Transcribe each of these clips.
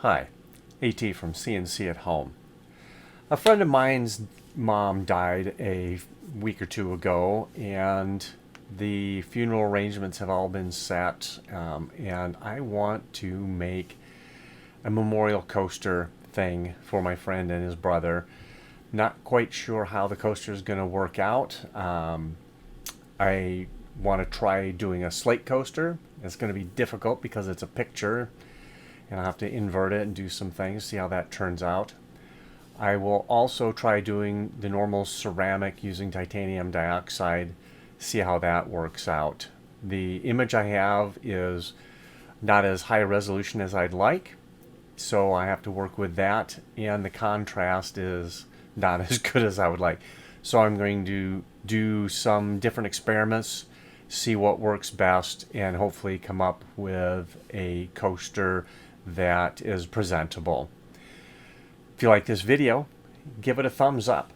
Hi, AT from CNC at Home. A friend of mine's mom died a week or two ago, and the funeral arrangements have all been set. And I want to make a memorial coaster thing for my friend and his brother. Not quite sure how the coaster is going to work out. I want to try doing a slate coaster. It's going to be difficult because it's a picture and I'll have to invert it and do some things, see how that turns out. I will also try doing the normal ceramic using titanium dioxide, see how that works out. The image I have is not as high resolution as I'd like, so I have to work with that, and the contrast is not as good as I would like. So I'm going to do some different experiments, see what works best, and hopefully come up with a coaster that is presentable. If you like this video, give it a thumbs up.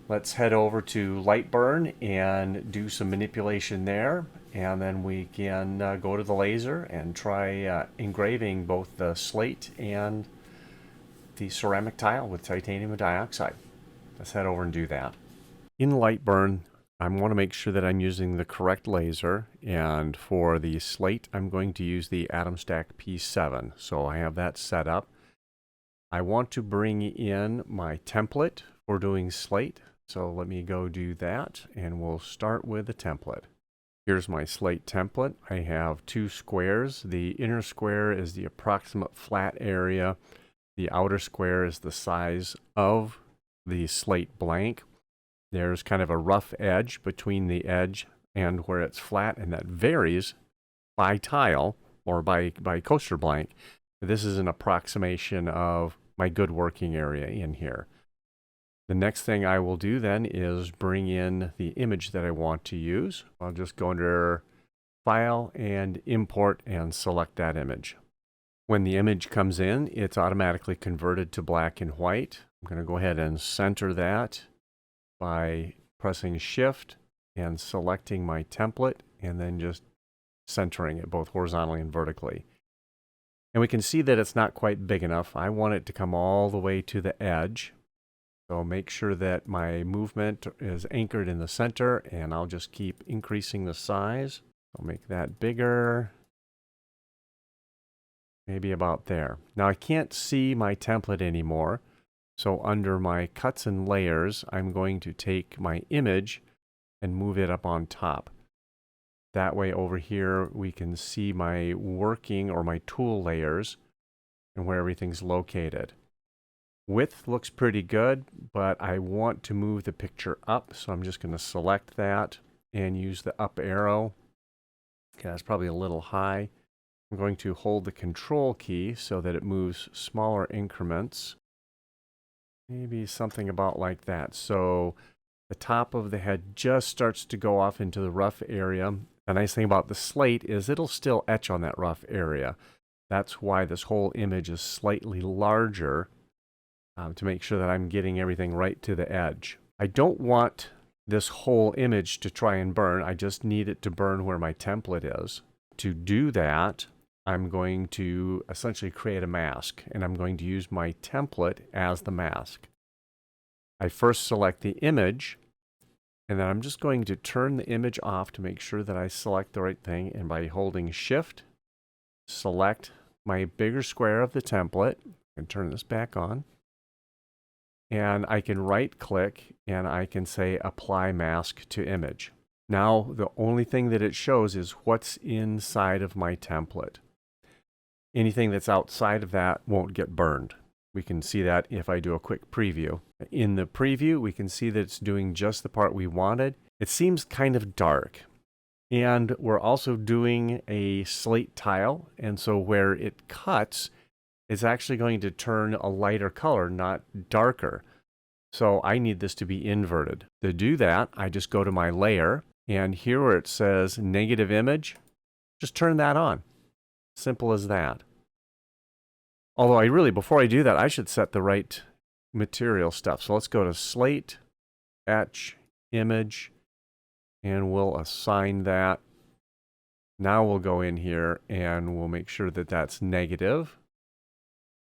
Let's head over to LightBurn and do some manipulation there, and then we can go to the laser and try engraving both the slate and the ceramic tile with titanium dioxide. Let's head over and do that. In LightBurn, I want to make sure that I'm using the correct laser, and for the slate I'm going to use the Atom Stack P7. So I have that set up. I want to bring in my template for doing slate, so let me go do that, and we'll start with the template. Here's my slate template. I have two squares. The inner square is the approximate flat area. The outer square is the size of the slate blank. There's kind of a rough edge between the edge and where it's flat, and that varies by tile or by coaster blank. This is an approximation of my good working area in here. The next thing I will do then is bring in the image that I want to use. I'll just go under File and Import and select that image. When the image comes in, it's automatically converted to black and white. I'm going to go ahead and center that by pressing Shift and selecting my template, and then just centering it both horizontally and vertically. And we can see that it's not quite big enough. I want it to come all the way to the edge. So make sure that my movement is anchored in the center, and I'll just keep increasing the size. I'll make that bigger. Maybe about there. Now I can't see my template anymore. So under my cuts and layers, I'm going to take my image and move it up on top. That way over here, we can see my working or my tool layers and where everything's located. Width looks pretty good, but I want to move the picture up. So I'm just going to select that and use the up arrow. Okay, that's probably a little high. I'm going to hold the Control key so that it moves smaller increments. Maybe something about like that. So the top of the head just starts to go off into the rough area. The nice thing about the slate is it'll still etch on that rough area. That's why this whole image is slightly larger, to make sure that I'm getting everything right to the edge. I don't want this whole image to try and burn. I just need it to burn where my template is. To do that, I'm going to essentially create a mask, and I'm going to use my template as the mask. I first select the image, and then I'm just going to turn the image off to make sure that I select the right thing, and by holding Shift, select my bigger square of the template, and turn this back on. And I can right click, and I can say Apply Mask to Image. Now, the only thing that it shows is what's inside of my template. Anything that's outside of that won't get burned. We can see that if I do a quick preview. In the preview, we can see that it's doing just the part we wanted. It seems kind of dark. And we're also doing a slate tile, and so where it cuts, it's actually going to turn a lighter color, not darker. So I need this to be inverted. To do that, I just go to my layer, and here where it says negative image, just turn that on. Simple as that. Although before I do that, I should set the right material stuff. So let's go to Slate, Etch, Image, and we'll assign that. Now we'll go in here and we'll make sure that that's negative.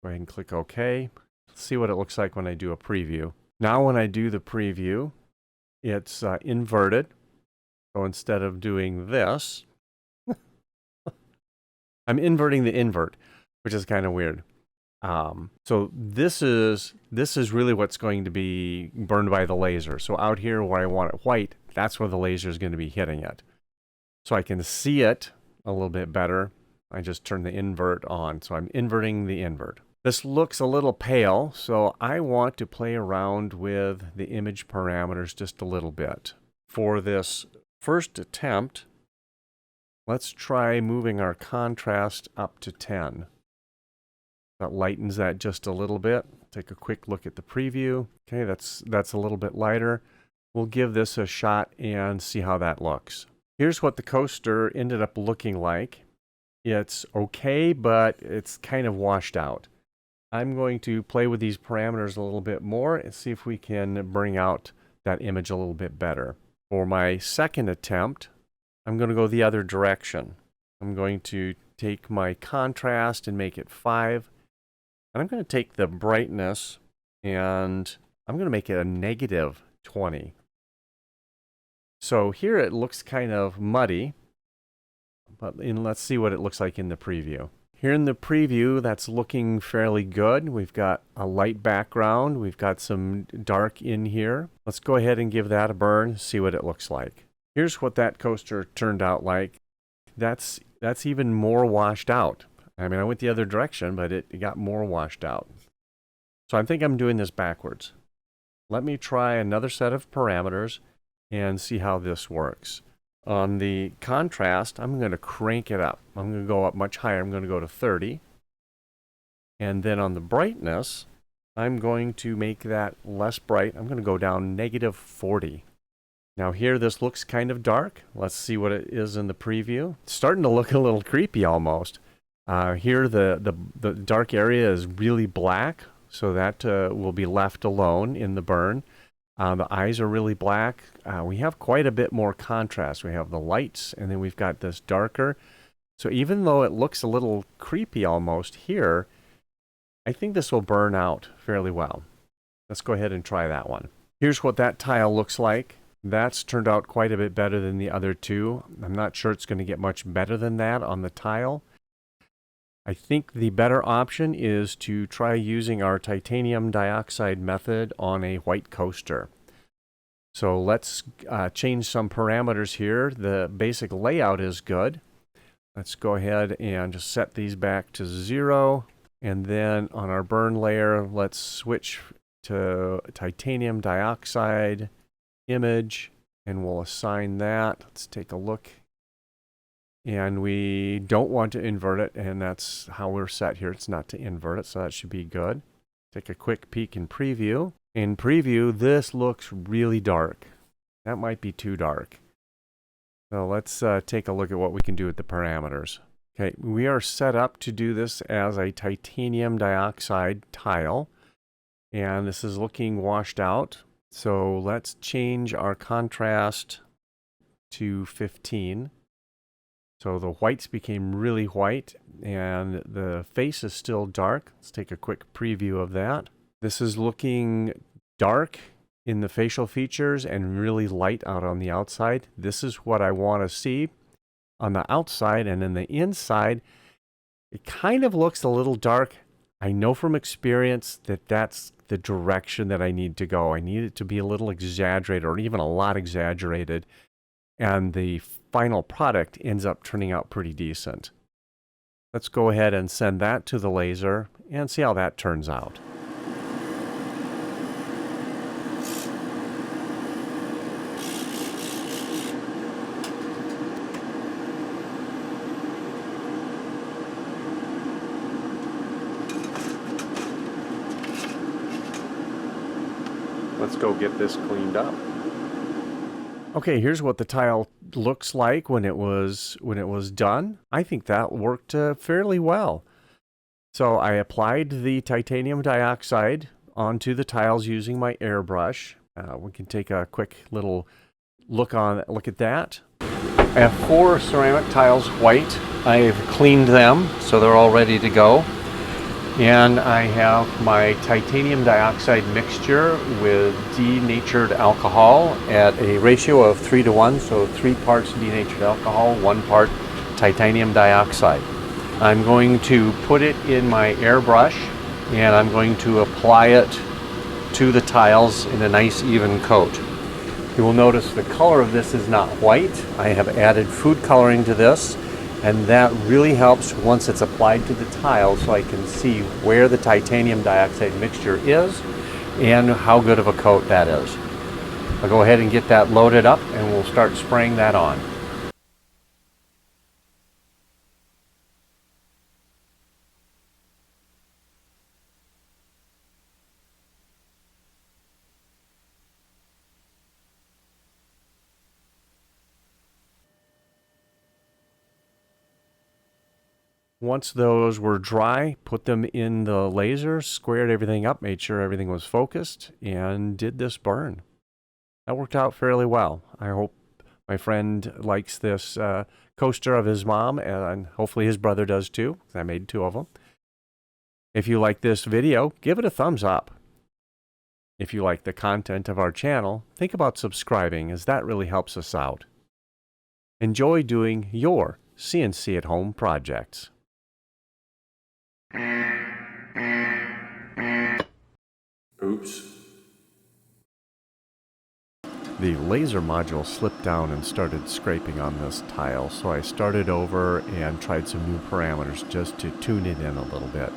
Go ahead and click OK. Let's see what it looks like when I do a preview. Now when I do the preview, it's inverted. So instead of doing this, I'm inverting the invert, which is kind of weird. So this is really what's going to be burned by the laser. So out here where I want it white, that's where the laser is going to be hitting it. So I can see it a little bit better. I just turn the invert on. So I'm inverting the invert. This looks a little pale, so I want to play around with the image parameters just a little bit. For this first attempt, let's try moving our contrast up to 10. That lightens that just a little bit. Take a quick look at the preview. Okay, that's a little bit lighter. We'll give this a shot and see how that looks. Here's what the coaster ended up looking like. It's okay, but it's kind of washed out. I'm going to play with these parameters a little bit more and see if we can bring out that image a little bit better. For my second attempt, I'm going to go the other direction. I'm going to take my contrast and make it 5. And I'm going to take the brightness and I'm going to make it a -20. So here it looks kind of muddy, but let's see what it looks like in the preview. Here in the preview, that's looking fairly good. We've got a light background. We've got some dark in here. Let's go ahead and give that a burn, see what it looks like. Here's what that coaster turned out like. That's even more washed out. I mean, I went the other direction, but it got more washed out. So I think I'm doing this backwards. Let me try another set of parameters and see how this works. On the contrast, I'm going to crank it up. I'm going to go up much higher. I'm going to go to 30. And then on the brightness, I'm going to make that less bright. I'm going to go down -40. Now here this looks kind of dark. Let's see what it is in the preview. It's starting to look a little creepy almost. Here the dark area is really black, so that will be left alone in the burn. The eyes are really black. We have quite a bit more contrast. We have the lights, and then we've got this darker. So even though it looks a little creepy almost here, I think this will burn out fairly well. Let's go ahead and try that one. Here's what that tile looks like. That's turned out quite a bit better than the other two. I'm not sure it's going to get much better than that on the tile. I think the better option is to try using our titanium dioxide method on a white coaster. So let's change some parameters here. The basic layout is good. Let's go ahead and just set these back to 0. And then on our burn layer, let's switch to titanium dioxide image, and we'll assign that. Let's take a look. And we don't want to invert it, and that's how we're set here. It's not to invert it, so that should be good. Take a quick peek in preview. In preview, this looks really dark. That might be too dark. So let's take a look at what we can do with the parameters. Okay, we are set up to do this as a titanium dioxide tile, and this is looking washed out. So let's change our contrast to 15. So the whites became really white, and the face is still dark. Let's take a quick preview of that. This is looking dark in the facial features and really light out on the outside. This is what I want to see on the outside, and in the inside, it kind of looks a little dark. I know from experience that that's the direction that I need to go. I need it to be a little exaggerated, or even a lot exaggerated, and the final product ends up turning out pretty decent. Let's go ahead and send that to the laser and see how that turns out. Let's go get this cleaned up. Okay, here's what the tile looks like when it was done. I think that worked fairly well. So I applied the titanium dioxide onto the tiles using my airbrush. We can take a quick little look at that. I have 4 ceramic tiles white. I've cleaned them, so they're all ready to go. And I have my titanium dioxide mixture with denatured alcohol at a ratio of 3 to 1, so 3 parts denatured alcohol, 1 part titanium dioxide. I'm going to put it in my airbrush and I'm going to apply it to the tiles in a nice even coat. You will notice the color of this is not white. I have added food coloring to this, and that really helps once it's applied to the tile, so I can see where the titanium dioxide mixture is and how good of a coat that is. I'll go ahead and get that loaded up and we'll start spraying that on. Once those were dry, put them in the laser, squared everything up, made sure everything was focused, and did this burn. That worked out fairly well. I hope my friend likes this coaster of his mom, and hopefully his brother does too. I made 2 of them. If you like this video, give it a thumbs up. If you like the content of our channel, think about subscribing, as that really helps us out. Enjoy doing your CNC at home projects. Oops. The laser module slipped down and started scraping on this tile, so I started over and tried some new parameters just to tune it in a little bit.